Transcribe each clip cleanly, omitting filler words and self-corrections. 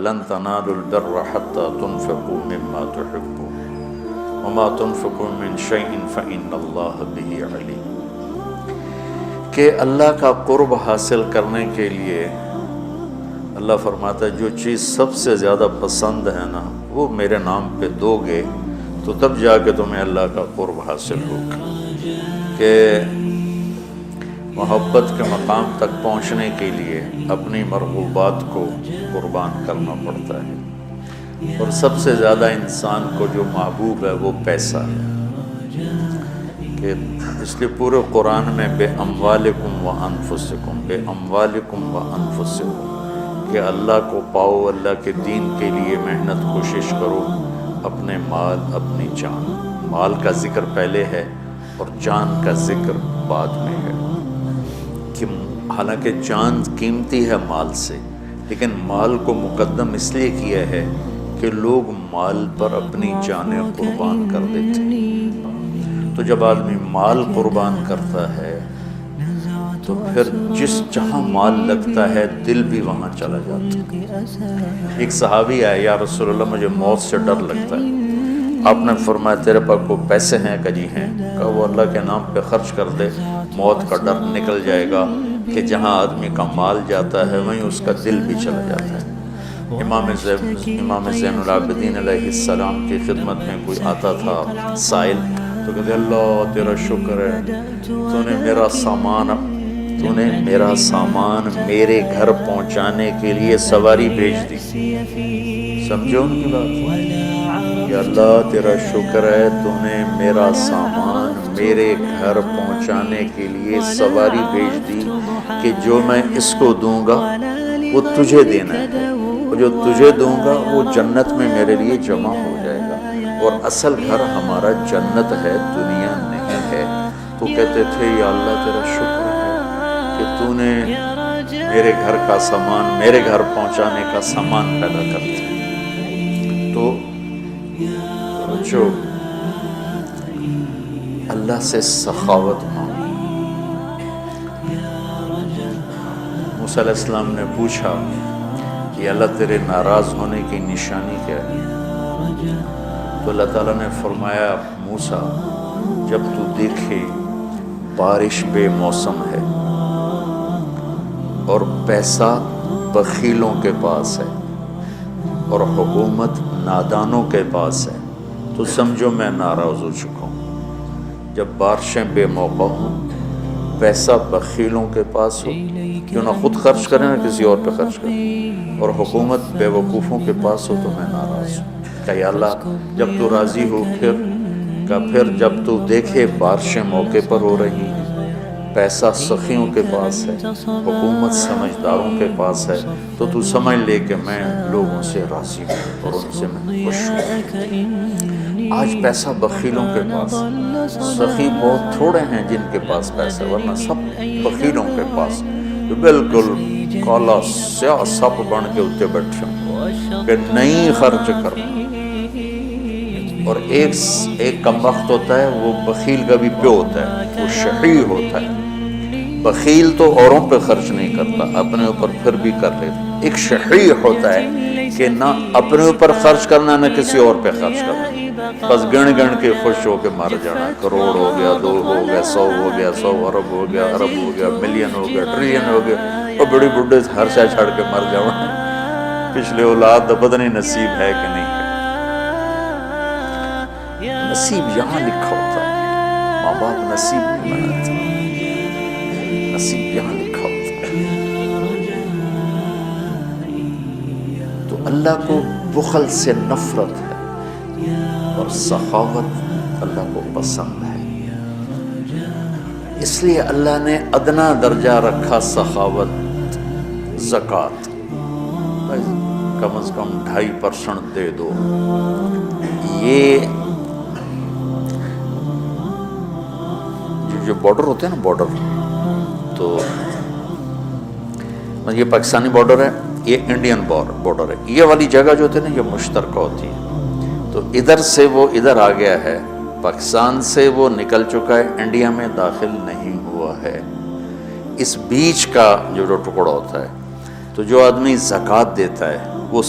لن تنالوا البر حتى تنفقوا مما تحبون وما تنفقوا من شيء فإن الله به عليم، کہ اللہ کا قرب حاصل کرنے کے لیے اللہ فرماتا ہے جو چیز سب سے زیادہ پسند ہے نا وہ میرے نام پہ دو گے تو تب جا کے تمہیں اللہ کا قرب حاصل ہوگا، کہ محبت کے مقام تک پہنچنے کے لیے اپنی مرغوبات کو قربان کرنا پڑتا ہے، اور سب سے زیادہ انسان کو جو محبوب ہے وہ پیسہ ہے، کہ اس لیے پورے قرآن میں بے اموالکم و انفسکم، بے اموالکم و انفسکم، کہ اللہ کو پاؤ، اللہ کے دین کے لیے محنت کوشش کرو، اپنے مال اپنی جان، مال کا ذکر پہلے ہے اور جان کا ذکر بعد میں ہے، کہ حالانکہ جان قیمتی ہے مال سے، لیکن مال کو مقدم اس لیے کیا ہے کہ لوگ مال پر اپنی جانیں قربان کر دیتے ہیں، تو جب آدمی مال قربان کرتا ہے تو پھر جس جہاں مال لگتا ہے دل بھی وہاں چلا جاتا ہے۔ ایک صحابی آیا، یا رسول اللہ مجھے موت سے ڈر لگتا ہے، آپ نے فرمایا تیرے پاس کوئی پیسے ہیں؟ کہ جی ہیں۔ کہا وہ اللہ کے نام پہ خرچ کر دے، موت کا ڈر نکل جائے گا، کہ جہاں آدمی کا مال جاتا ہے وہیں اس کا دل بھی چلا جاتا ہے۔ امام زین العابدین علیہ السلام کی خدمت میں کوئی آتا تھا سائل، تو کہتے اللہ تیرا شکر ہے، تو نے میرا سامان میرے گھر پہنچانے کے لیے سواری بھیج دی۔ سمجھو ان کی بات، کہ اللہ تیرا شکر ہے تو نے میرا سامان میرے گھر پہنچانے کے لیے سواری بھیج دی، کہ جو میں اس کو دوں گا وہ تجھے دینا ہے، اور جو تجھے دوں گا وہ جنت میں میرے لیے جمع ہو جائے گا، اور اصل گھر ہمارا جنت ہے، دنیا نہیں ہے۔ تو کہتے تھے یا اللہ تیرا شکر ہے کہ تو نے میرے گھر کا سامان میرے گھر پہنچانے کا سامان پیدا کر دیا۔ تو جو اللہ سے سخاوت مانگی۔ موسیٰ علیہ السلام نے پوچھا کہ اللہ تیرے ناراض ہونے کی نشانی کیا ہے؟ تو اللہ تعالیٰ نے فرمایا موسیٰ جب تو دیکھے بارش بے موسم ہے اور پیسہ بخیلوں کے پاس ہے اور حکومت نادانوں کے پاس ہے تو سمجھو میں ناراض ہو چکا ہوں۔ جب بارشیں بے موقع ہوں، پیسہ بخیلوں کے پاس ہو، کیوں نہ خود خرچ کریں نہ کسی اور پہ خرچ کریں، اور حکومت بے وقوفوں کے پاس ہو تو میں ناراض ہوں۔ کہ یا اللہ جب تو راضی ہو پھر جب تو دیکھے بارشیں موقع پر ہو رہی ہیں، پیسہ سخیوں کے پاس ہے، حکومت سمجھداروں کے پاس ہے، تو سمجھ لے کہ میں لوگوں سے راضی ہوں اور ان سے میں خوش ہوں۔ آج پیسہ بخیلوں کے پاس، سخی بہت تھوڑے ہیں جن کے پاس پیسہ، ورنہ سب بخیلوں کے پاس جو بالکل کالا سیاہ سپ بن کے اتنے بیٹھے ہوں کہ نہیں خرچ کرنا۔ اور ایک کم وقت ہوتا ہے، وہ بخیل کا بھی پیو ہوتا ہے، وہ شحیح ہوتا ہے۔ بخیل تو اوروں پہ خرچ نہیں کرتا، اپنے اوپر پھر بھی کر لیتا۔ ایک شحیح ہوتا ہے کہ نہ اپنے اوپر خرچ کرنا نہ کسی اور پہ خرچ کرنا، بس گن کے خوش ہو کے مر جانا۔ کروڑ ہو گیا، 2 ہو گیا، 100 ہو گیا، 100 ارب ہو گیا، ارب ہو گیا، ملین ہو گیا، ٹریلین ہو گیا، اور بڑی بڈھے ہر شے چھڑ کے مر جانا۔ پچھلے اولاد دا پتہ نہیں نصیب ہے کہ نہیں ہے۔ نصیب یہاں لکھا ہوتا ہے، ماں باپ نصیب نہیں بناتے، نصیب یہاں لکھا ہوتا ہے۔ تو اللہ کو بخل سے نفرت ہے اور سخاوت اللہ کو پسند ہے، اس لیے اللہ نے ادنا درجہ رکھا سخاوت، زکوٰۃ کم از کم 2.5% دے دو۔ یہ جو بارڈر ہوتے ہیں نا، بارڈر، تو یہ پاکستانی بارڈر ہے، یہ انڈین بارڈر ہے، یہ والی جگہ جو ہوتی ہے نا یہ مشترکہ ہوتی ہے، تو ادھر سے وہ ادھر آ گیا ہے، پاکستان سے وہ نکل چکا ہے، انڈیا میں داخل نہیں ہوا ہے۔ اس بیچ کا جو ٹکڑا ہوتا ہے، تو جو آدمی زکوٰۃ دیتا ہے وہ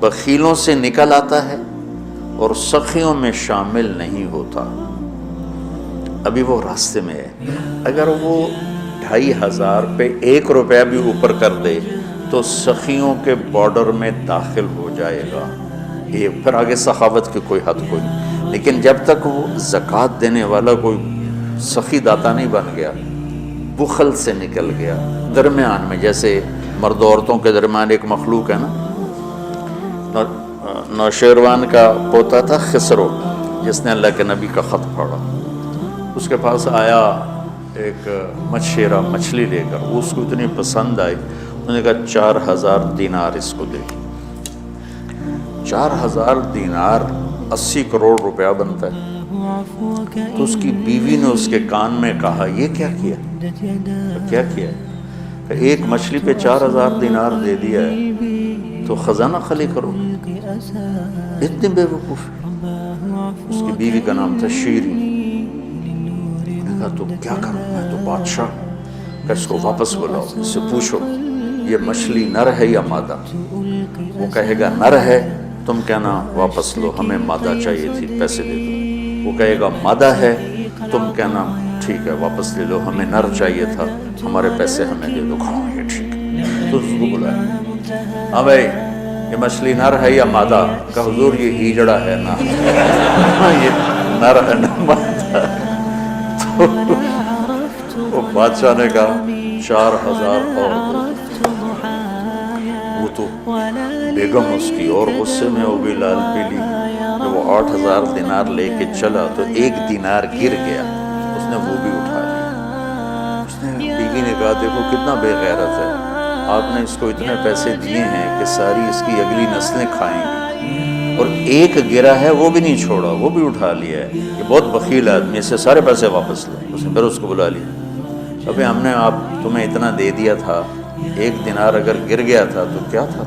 بخیلوں سے نکل آتا ہے اور سخیوں میں شامل نہیں ہوتا. ابھی وہ راستے میں ہے. اگر وہ 2500 پہ 1 روپیہ بھی اوپر کر دے تو سخیوں کے بارڈر میں داخل ہو جائے گا. یہ پھر آگے سخاوت کی کوئی حد کوئی نہیں. لیکن جب تک وہ زکوٰۃ دینے والا کوئی سخی داتا نہیں بن گیا، بخل سے نکل گیا، درمیان میں، جیسے مرد و عورتوں کے درمیان ایک مخلوق ہے نا، نوشیروان کا پوتا تھا خسرو، جس نے اللہ کے نبی کا خط پڑھا. اس کے پاس آیا ایک مچھیرا مچھلی لے کر، وہ اس کو اتنی پسند آئی، انہوں نے کہا 4000 دینار اس کو دے. 4000 دینار 80 کروڑ روپیہ بنتا ہے. تو اس کی بیوی نے اس کے کان میں کہا یہ کیا کیا؟ کیا کیا؟ ایک مچھلی پہ 4000 دینار دے دیا ہے تو خزانہ خالی کرو. اتنی بے وقوف. اس کی بیوی کا نام تھا شیریں. نے کہا تو کیا کروں میں تو بادشاہ. کہ اس کو واپس بلاؤ، اس سے پوچھو یہ مچھلی نر ہے یا مادہ. وہ کہے گا نر ہے، تم کہنا واپس لو، ہمیں مادہ چاہیے تھی، پیسے دے دو. وہ کہے گا مادہ ہے، تم کہنا ٹھیک ہے واپس لے لو، ہمیں نر چاہیے تھا، ہمارے پیسے ہمیں دے دو. کہا یہ ٹھیک ہے. تو اس کو بلایا، ہاں بھائی یہ مچھلی نر ہے یا مادہ؟ کہا حضور یہ ہیجڑا ہے نا. یہ نر ہے نا مادہ. تو وہ بادشاہ نے کہا 4000 اور دو. وہ تو بیگم اس کی اور غصے میں ہو گئی لال پیلی. جب وہ 8000 دینار لے کے چلا تو 1 دینار گر گیا، اس نے وہ بھی اٹھا لیا. اس نے بیوی نے کہا دیکھو کتنا بے غیرت ہے، آپ نے اس کو اتنے پیسے دیے ہیں کہ ساری اس کی اگلی نسلیں کھائیں گی، اور 1 گرا ہے وہ بھی نہیں چھوڑا، وہ بھی اٹھا لیا ہے. یہ بہت بخیل آدمی، اس سے سارے پیسے واپس لے. اس نے پھر اس کو بلا لیا. ابھی ہم نے تمہیں اتنا دے دیا تھا، 1 دینار اگر گر گیا تھا تو کیا تھا،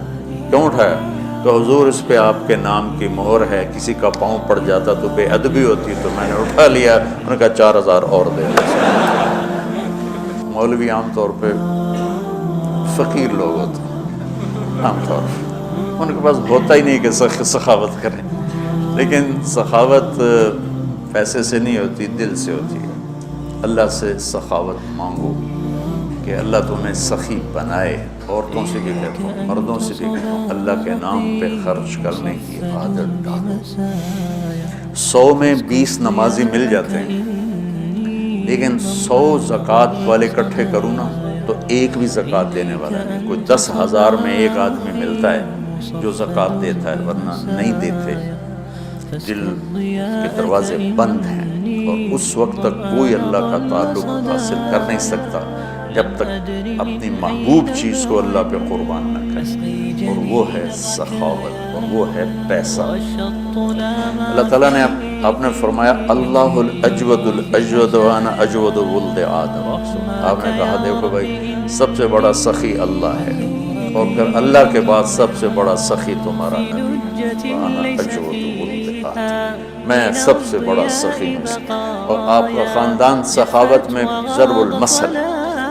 کیوں اٹھایا؟ تو حضور اس پہ آپ کے نام کی مہر ہے، کسی کا پاؤں پڑ جاتا تو بے ادبی ہوتی، تو میں نے اٹھا لیا. انہوں نے کہا 4000 اور دے دو. مولوی عام طور پہ فقیر لوگ ہوتے ہیں، عام طور پہ ان کے پاس ہوتا ہی نہیں کہ سخاوت کریں. لیکن سخاوت پیسے سے نہیں ہوتی، دل سے ہوتی ہے. اللہ سے سخاوت مانگو کہ اللہ تمہیں سخی بنائے. عورتوں سے بھی کہتا ہوں، مردوں سے بھی کہتا ہوں، اللہ کے نام پہ خرچ کرنے کی عادت ڈالو. 100 میں 20 نمازی مل جاتے ہیں، لیکن 100 زکوٰۃ والے اکٹھے کروں نا تو ایک بھی زکوٰۃ دینے والا نہیں. کوئی 10,000 میں ایک آدمی ملتا ہے جو زکوٰۃ دیتا ہے، ورنہ نہیں دیتے. دل کے دروازے بند ہیں، اور اس وقت تک کوئی اللہ کا تعلق حاصل کر نہیں سکتا جب تک اپنی محبوب چیز کو اللہ پہ قربان نہ کرے، اور وہ ہے سخاوت، اور وہ ہے پیسہ. اللہ تعالیٰ نے آپ نے فرمایا اللہ الاجود الاجود وانا اجود ولد آدم. آپ نے کہا دیکھو بھائی سب سے بڑا سخی اللہ ہے، اور پھر اللہ کے بعد سب سے بڑا سخی تمہارا نبی، وانا اجود ولد آدم، میں سب سے بڑا سخی ہوں. اور آپ کا خاندان سخاوت میں ضرب المثل،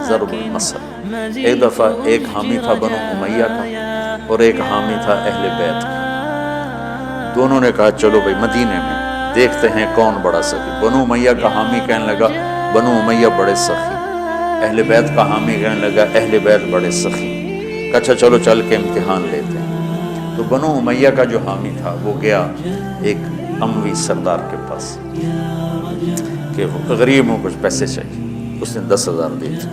ضرب المثل. ایک دفعہ ایک حامی تھا بنو امیہ کا، اور ایک حامی تھا اہل بیت کا. دونوں نے کہا چلو بھائی مدینے میں دیکھتے ہیں کون بڑا سخی. بنو امیہ کا حامی کہنے لگا بنو امیہ بڑے سخی. اہل بیت کا حامی کہنے لگا اہل بیت بڑے سخی. اچھا چلو چل کے امتحان لیتے ہیں. تو بنو امیہ کا جو حامی تھا وہ گیا ایک اموی سردار کے پاس کہ غریب ہوں کچھ پیسے چاہیے. اس نے 10,000 دی تھی.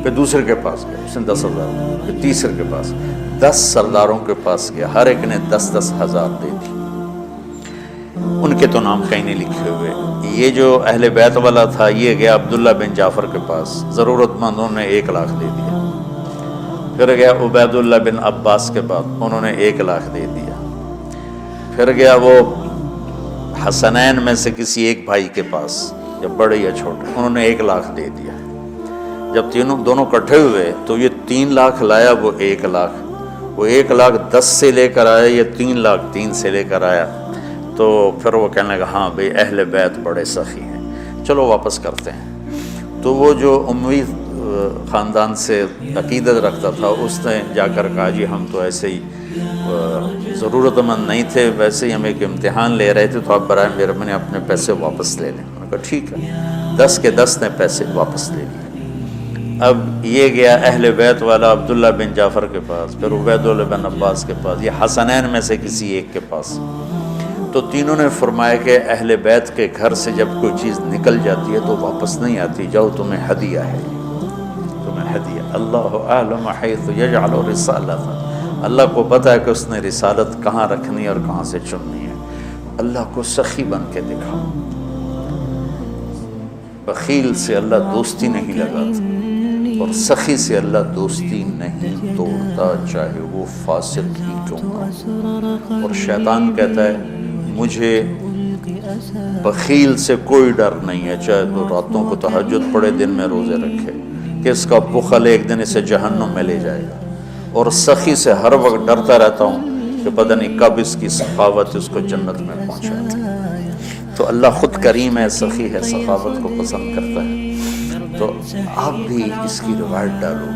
پھر دوسرے کے پاس گیا، اس نے 10,000. پھر تیسرے کے پاس، 10 سرداروں کے پاس گیا، ہر ایک نے 10-10 ہزار دے دی. ان کے تو نام کہیں نہیں لکھے ہوئے. یہ جو اہل بیت والا تھا یہ گیا عبداللہ بن جعفر کے پاس، ضرورت مندوں نے 1 لاکھ دے دیا. پھر گیا عبید اللہ بن عباس کے پاس، انہوں نے 1 لاکھ دے دیا. پھر گیا وہ حسنین میں سے کسی ایک بھائی کے پاس، جب بڑے یا چھوٹے، انہوں نے 1 لاکھ دے دیا. جب دونوں کٹھے ہوئے تو یہ 3 لاکھ لایا، وہ 1 لاکھ. وہ 1 لاکھ 10 سے لے کر آیا، یہ 3 لاکھ 3 سے لے کر آیا. تو پھر وہ کہنے لگا ہاں بھئی اہل بیت بڑے سخی ہیں، چلو واپس کرتے ہیں. تو وہ جو اموی خاندان سے عقیدت رکھتا تھا اس نے جا کر کہا جی ہم تو ایسے ہی ضرورت مند نہیں تھے، ویسے ہی ہم ایک امتحان لے رہے تھے، تو آپ برائے مہربانی اپنے پیسے واپس لے لیں۔ میں نے کہا ٹھیک ہے، 10 کے 10 نے پیسے واپس لے لیے۔ اب یہ گیا اہل بیت والا عبداللہ بن جعفر کے پاس، پھر عبید اللہ بن عباس کے پاس، یہ حسنین میں سے کسی ایک کے پاس۔ تو تینوں نے فرمایا کہ اہل بیت کے گھر سے جب کوئی چیز نکل جاتی ہے تو واپس نہیں آتی، جاؤ تمہیں ہدیہ ہے، تمہیں ہدیہ۔ اللہ اعلم حیث یجعل رسالتہ، اللہ کو پتہ ہے کہ اس نے رسالت کہاں رکھنی اور کہاں سے چننی ہے۔ اللہ کو سخی بن کے دکھاؤ۔ بخیل سے اللہ دوستی نہیں لگاتا اور سخی سے اللہ دوستی نہیں توڑتا، چاہے وہ فاسق ہی کیوں نہ۔ اور شیطان کہتا ہے مجھے بخیل سے کوئی ڈر نہیں ہے، چاہے تو راتوں کو تہجد پڑے، دن میں روزے رکھے، کہ اس کا بخل ایک دن اسے جہنم میں لے جائے گا۔ اور سخی سے ہر وقت ڈرتا رہتا ہوں کہ پتہ نہیں کب اس کی سخاوت اس کو جنت میں پہنچاتی۔ تو اللہ خود کریم ہے، سخی ہے، سخاوت کو پسند کرتا ہے۔ تو آپ بھی اس کی روایت ڈالو۔